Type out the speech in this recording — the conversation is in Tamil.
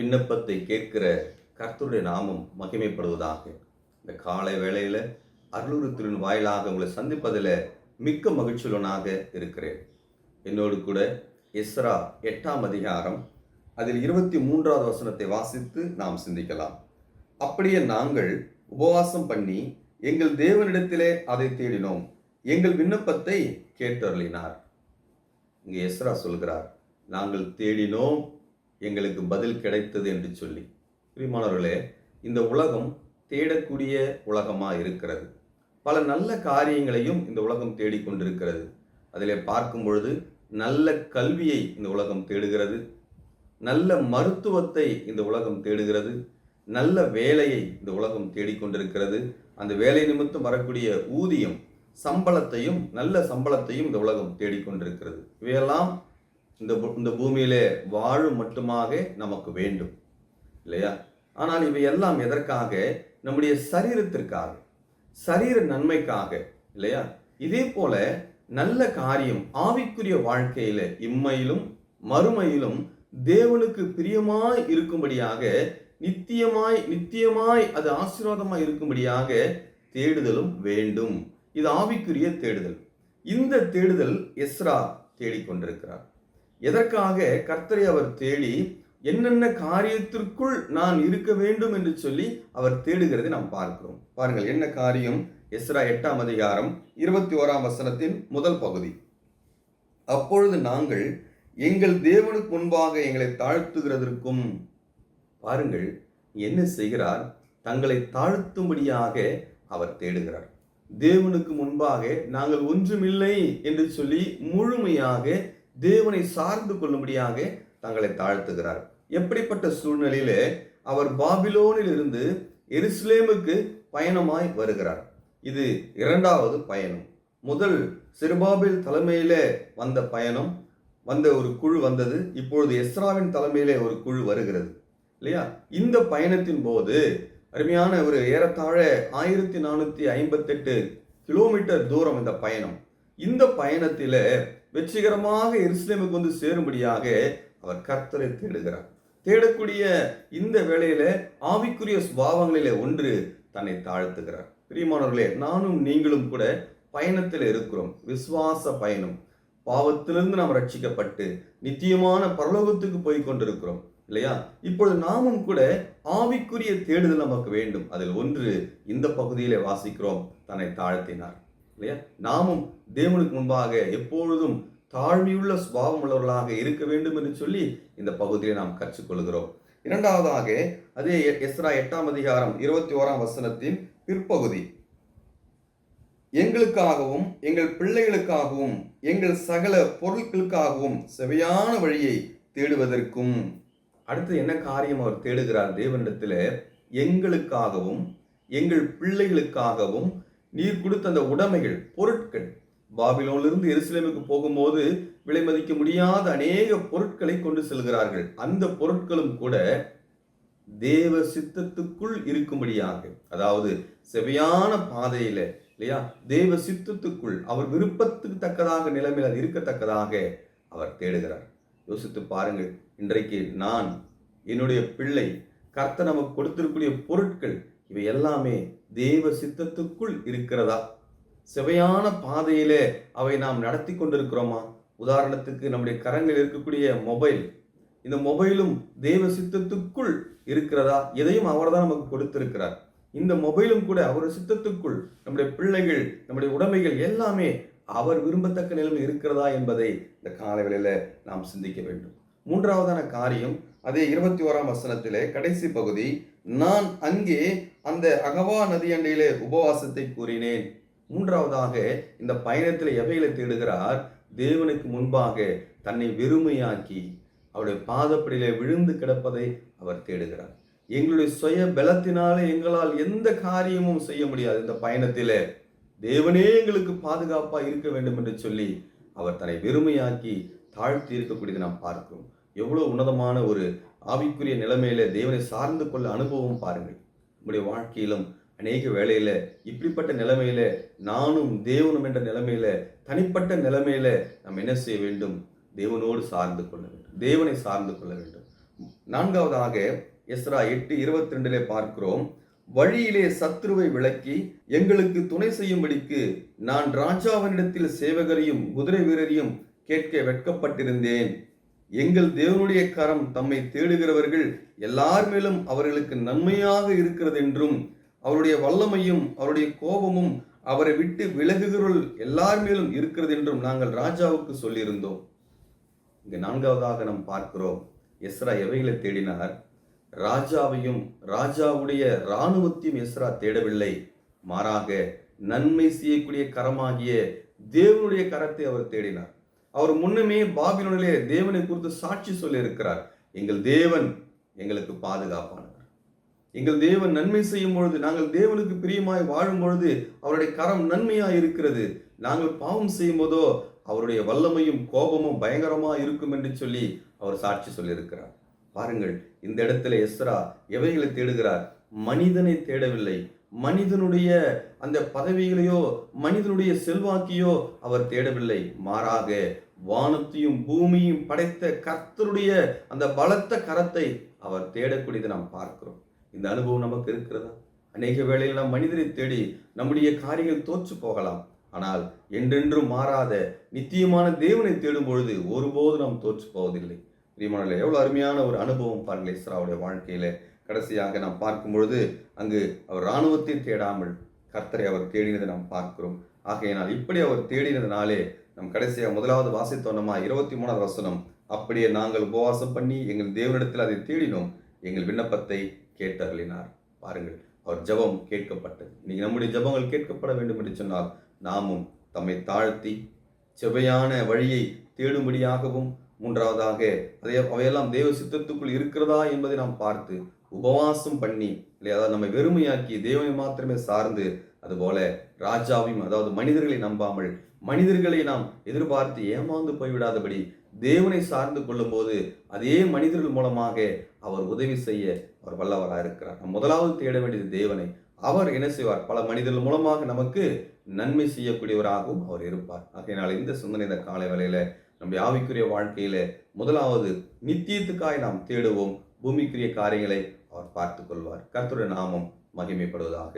விண்ணப்பத்தை கேட்கிற கர்த்தருடைய நாமம் மகிமைப்படுவதாக. இந்த காலை வேளையில் அருளுருத்தின் வாயிலாக உங்களை சந்திப்பதில் மிக்க மகிழ்ச்சியுள்ளனாக இருக்கிறேன். என்னோடு கூட எஸ்ரா 8ஆம் அதிகாரம் அதில் 23வது வசனத்தை வாசித்து நாம் சிந்திக்கலாம். அப்படியே நாங்கள் உபவாசம் பண்ணி எங்கள் தேவனிடத்திலே அதை தேடினோம், எங்கள் விண்ணப்பத்தை கேட்டருளினார். இங்கே எஸ்ரா சொல்கிறார், நாங்கள் தேடினோம், எங்களுக்கு பதில் கிடைத்தது என்று சொல்லி. பிரியமானவர்களே, இந்த உலகம் தேடக்கூடிய உலகமாக இருக்கிறது. பல நல்ல காரியங்களையும் இந்த உலகம் தேடிக்கொண்டிருக்கிறது. அதிலே பார்க்கும் பொழுது நல்ல கல்வியை இந்த உலகம் தேடுகிறது, நல்ல மருத்துவத்தை இந்த உலகம் தேடுகிறது, நல்ல வேலையை இந்த உலகம் தேடிக்கொண்டிருக்கிறது. அந்த வேலை நிமித்தம் வரக்கூடிய ஊதியம், சம்பளத்தையும், நல்ல சம்பளத்தையும் இந்த உலகம் தேடிக்கொண்டிருக்கிறது. இவையெல்லாம் இந்த பூமியிலே வாழும் மட்டுமாக நமக்கு வேண்டும், இல்லையா? ஆனால் இவையெல்லாம் எதற்காக? நம்முடைய சரீரத்திற்காக, சரீர நன்மைக்காக, இல்லையா? இதே போல நல்ல காரியம் ஆவிக்குரிய வாழ்க்கையில இம்மையிலும் மறுமையிலும் தேவனுக்கு பிரியமாய் இருக்கும்படியாக, நித்தியமாய் அது ஆசீர்வாதமாய் இருக்கும்படியாக தேடுதலும் வேண்டும். இது ஆவிக்குரிய தேடுதல். இந்த தேடுதல் எஸ்ரா தேடிக்கொண்டிருக்கிறார். எதற்காக? கர்த்தரை அவர் தேடி என்னென்ன காரியத்திற்குள் நான் இருக்க வேண்டும் என்று சொல்லி அவர் தேடுகிறதை நாம் பார்க்கிறோம். பாருங்கள், என்ன காரியம்? எஸ்ரா 8ஆம் அதிகாரம் 21ஆம் வசனத்தின் முதல் பகுதி. அப்பொழுது நாங்கள் எங்கள் தேவனுக்கு முன்பாக எங்களை தாழ்த்துகிறதற்கும். பாருங்கள், என்ன செய்கிறார்? தங்களை தாழ்த்தும்படியாக அவர் தேடுகிறார். தேவனுக்கு முன்பாக நாங்கள் ஒன்றுமில்லை என்று சொல்லி முழுமையாக தேவனை சார்ந்து கொள்ளும்படியாக தங்களை தாழ்த்துகிறார். எப்படிப்பட்ட சூழ்நிலையில அவர் பாபிலோனில் இருந்து எருசலேமுக்கு பயணமாய் வருகிறார். இது 2வது பயணம். முதல் செருபாபேல் தலைமையில வந்த பயணம், வந்த ஒரு குழு வந்தது. இப்பொழுது எஸ்ராவின் தலைமையிலே ஒரு குழு வருகிறது, இல்லையா? இந்த பயணத்தின் போது அருமையான ஒரு ஏறத்தாழ 1458 கிலோமீட்டர் தூரம் இந்த பயணம். இந்த பயணத்தில வெற்றிகரமாக எருசலேமுக்கு வந்து சேரும்படியாக அவர் கர்த்தரை தேடுகிறார். தேடக்கூடிய இந்த வேளையில ஆவிக்குரிய சுபாவங்களிலே ஒன்று தன்னை தாழ்த்துகிறார். பிரியமானவர்களே, நானும் நீங்களும் கூட பயணத்தில் இருக்கிறோம். விசுவாச பயணம். பாவத்திலிருந்து நாம் ரட்சிக்கப்பட்டு நித்தியமான பரலோகத்துக்கு போய் கொண்டிருக்கிறோம், இல்லையா? இப்பொழுது நாமும் கூட ஆவிக்குரிய தேடுதல் நமக்கு வேண்டும். அதில் ஒன்று இந்த பகுதியிலே வாசிக்கிறோம், தன்னை தாழ்த்தினார், இல்லையா? நாமும் தேவனுக்கு முன்பாக எப்பொழுதும் தாழ்மையுள்ள சுபாவம் உள்ளவர்களாக இருக்க வேண்டும் என்று சொல்லி இந்த பகுதியை நாம் கற்றுக்கொள்கிறோம். 2வதாக அதே எஸ்ரா 8ஆம் அதிகாரம் 21ஆம் வசனத்தின் பிற்பகுதி. எங்களுக்காகவும் எங்கள் பிள்ளைகளுக்காகவும் எங்கள் சகல பொருட்களுக்காகவும் செவையான வழியை தேடுவதற்கும். அடுத்து என்ன காரியம் அவர் தேடுகிறார் தேவனிடத்தில்? எங்களுக்காகவும் எங்கள் பிள்ளைகளுக்காகவும் நீர் கொடுத்த அந்த உடைமைகள், பொருட்கள். பாபிலோனிலிருந்து எருசலேமுக்கு போகும்போது விலை மதிக்க முடியாத அநேக பொருட்களை கொண்டு செல்கிறார்கள். அந்த பொருட்களும் கூட தேவ சித்தத்துக்குள் இருக்கும்படியாக, அதாவது செவையான பாதையில, இல்லையா, தேவ சித்தத்துக்குள் அவர் விருப்பத்துக்கு தக்கதாக நிலைமையில் அது இருக்கத்தக்கதாக அவர் தேடுகிறார். யோசித்து பாருங்கள், இன்றைக்கு நான், என்னுடைய பிள்ளை, கர்த்தர் நமக்கு கொடுத்திருக்கூடிய பொருட்கள் இவை எல்லாமே தேவ சித்தத்துக்குள் இருக்கிறதா? செவையான பாதையிலே அவை நாம் நடத்தி கொண்டிருக்கிறோமா? உதாரணத்துக்கு நம்முடைய கரங்களில் இருக்கக்கூடிய மொபைல், இந்த மொபைலும் தேவ சித்தத்துக்குள் இருக்கிறதா? எதையும் அவர் தான் நமக்கு கொடுத்திருக்கிறார். இந்த மொபைலும் கூட அவர் சித்தத்துக்குள், நம்முடைய பிள்ளைகள், நம்முடைய உடைமைகள் எல்லாமே அவர் விரும்பத்தக்க நிலைமை இருக்கிறதா என்பதை இந்த காலைவேளையில நாம் சிந்திக்க வேண்டும். 3வதான காரியம் அதே 21ஆம் வசனத்திலே கடைசி பகுதி. நான் அங்கே அந்த அகவா நதி அண்டையிலே உபவாசத்தை கூறினேன். 3வதாக இந்த பயணத்தில் எவைகளை தேடுகிறார்? தேவனுக்கு முன்பாக தன்னை வெறுமையாக்கி அவருடைய பாதப்படியிலே விழுந்து கிடப்பதை அவர் தேடுகிறார். எங்களுடைய சுய பலத்தினாலே எங்களால் எந்த காரியமும் செய்ய முடியாது. இந்த பயணத்திலே தேவனே எங்களுக்கு பாதுகாப்பாக இருக்க வேண்டும் என்று சொல்லி அவர் தன்னை வெறுமையாக்கி தாழ்த்தி இருக்கக்கூடியதை நாம் பார்க்கிறோம். எவ்வளவு உன்னதமான ஒரு ஆவிக்குரிய நிலைமையில தேவனை சார்ந்து கொள்ள அனுபவம் பாருங்கள். நம்முடைய வாழ்க்கையிலும் அநேக வேளையில இப்படிப்பட்ட நிலைமையில நானும் தேவனும் என்ற நிலைமையில, தனிப்பட்ட நிலைமையில நாம் என்ன செய்ய வேண்டும்? தேவனோடு சார்ந்து கொள்ள வேண்டும், தேவனை சார்ந்து கொள்ள வேண்டும். 4வதாக எஸ்ரா 8:22 பார்க்கிறோம். வழியிலே சத்துருவை விலக்கி எங்களுக்கு துணை செய்யும்படிக்கு நான் ராஜாவினிடத்தில் சேவகரையும் குதிரை வீரரையும் கேட்க வெட்கப்பட்டிருந்தேன். எங்கள் தேவனுடைய கரம் தம்மை தேடுகிறவர்கள் எல்லார் மேலும் அவர்களுக்கு நன்மையாக இருக்கிறது என்றும் அவருடைய வல்லமையும் அவருடைய கோபமும் அவரை விட்டு விலகுகிறவர்கள் எல்லார் மேலும் இருக்கிறது என்றும் நாங்கள் ராஜாவுக்கு சொல்லியிருந்தோம். இங்க 4வதாக நாம் பார்க்கிறோம், எஸ்ரா எவைகளை தேடினார்? ராஜாவையும் ராஜாவுடைய இராணுவத்தையும் எஸ்ரா தேடவில்லை. மாறாக நன்மை செய்யக்கூடிய கரமாகிய தேவனுடைய கரத்தை அவர் தேடினார். அவர் முன்னமே பாபிலோனிலே தேவனை குறித்து சாட்சி சொல்லி இருக்கிறார். எங்கள் தேவன் எங்களுக்கு பாதுகாப்பானவர், எங்கள் தேவன் நன்மை செய்யும் பொழுது, நாங்கள் தேவனுக்கு பிரியமாய் வாழும் பொழுது அவருடைய கரம் நன்மையாய் இருக்கிறது. நாங்கள் பாவம் செய்யும் போதோ அவருடைய வல்லமையும் கோபமும் பயங்கரமா இருக்கும் என்று சொல்லி அவர் சாட்சி சொல்லியிருக்கிறார். பாருங்கள், இந்த இடத்துல எஸ்ரா எவைகளை தேடுகிறார்? மனிதனை தேடவில்லை. மனிதனுடைய அந்த பதவிகளையோ மனிதனுடைய செல்வாக்கையோ அவர் தேடவில்லை. மாறாக வானத்தையும் பூமியும் படைத்த கர்த்தருடைய அந்த பலத்த கரத்தை அவர் தேடக்கூடியதை நாம் பார்க்கிறோம். இந்த அனுபவம் நமக்கு இருக்கிறதா? அநேக வேளையில் நாம் மனிதரை தேடி நம்முடைய காரியங்கள் தோற்று போகலாம். ஆனால் என்றென்றும் மாறாத நித்தியமான தேவனை தேடும் பொழுது ஒருபோது நாம் தோற்று போவதில்லை. பிரியமானவர்களே, எவ்வளவு அருமையான ஒரு அனுபவம் பாருங்கள் எஸ்ராவுடைய வாழ்க்கையில. கடைசியாக நாம் பார்க்கும் பொழுது அங்கு அவர் இராணுவத்தை தேடாமல் கர்த்தரை அவர் தேடினதை நாம் பார்க்கிறோம். ஆகையினால் இப்படி அவர் தேடினதுனாலே நம் கடைசியாக முதலாவது வாசித்தோன்னமா 23வது வசனம், அப்படியே நாங்கள் உபவாசம் பண்ணி எங்கள் தேவனிடத்தில் அதை தேடினோம், எங்கள் விண்ணப்பத்தை கேட்டருளினார். பாருங்கள், அவர் ஜெபம் கேட்கப்பட்டது. இன்னைக்கு நம்முடைய ஜெபங்கள் கேட்கப்பட வேண்டும் என்று சொன்னால் நாமும் தம்மை தாழ்த்தி செவ்வையான வழியை தேடும்படியாகவும், மூன்றாவதாக அவையெல்லாம் தேவ சித்தத்துக்குள் இருக்கிறதா என்பதை நாம் பார்த்து உபவாசம் பண்ணி, அதாவது நம்மை வெறுமையாக்கி தேவனை மாத்திரமே சார்ந்து, அதுபோல ராஜாவையும் அதாவது மனிதர்களை நம்பாமல் மனிதர்களை நாம் எதிர்பார்த்து ஏமாந்து போய்விடாதபடி தேவனை சார்ந்து கொள்ளும் போது அதே மனிதர்கள் மூலமாக அவர் உதவி செய்ய அவர் வல்லவராக இருக்கிறார். நாம் முதலாவது தேட வேண்டியது தேவனை. அவர் என்ன செய்வார்? பல மனிதர்கள் மூலமாக நமக்கு நன்மை செய்யக்கூடியவராகவும் அவர் இருப்பார். ஆகையினால் இந்த சிந்தனை இந்த காலை வேளையில நம்முடைய ஆவிக்குரிய வாழ்க்கையில முதலாவது நித்தியத்துக்காய் நாம் தேடுவோம். பூமிக்குரிய காரியங்களை அவர் பார்த்துக் கொள்வார். கர்த்தருடைய நாமம் மகிமைப்படுவதாக.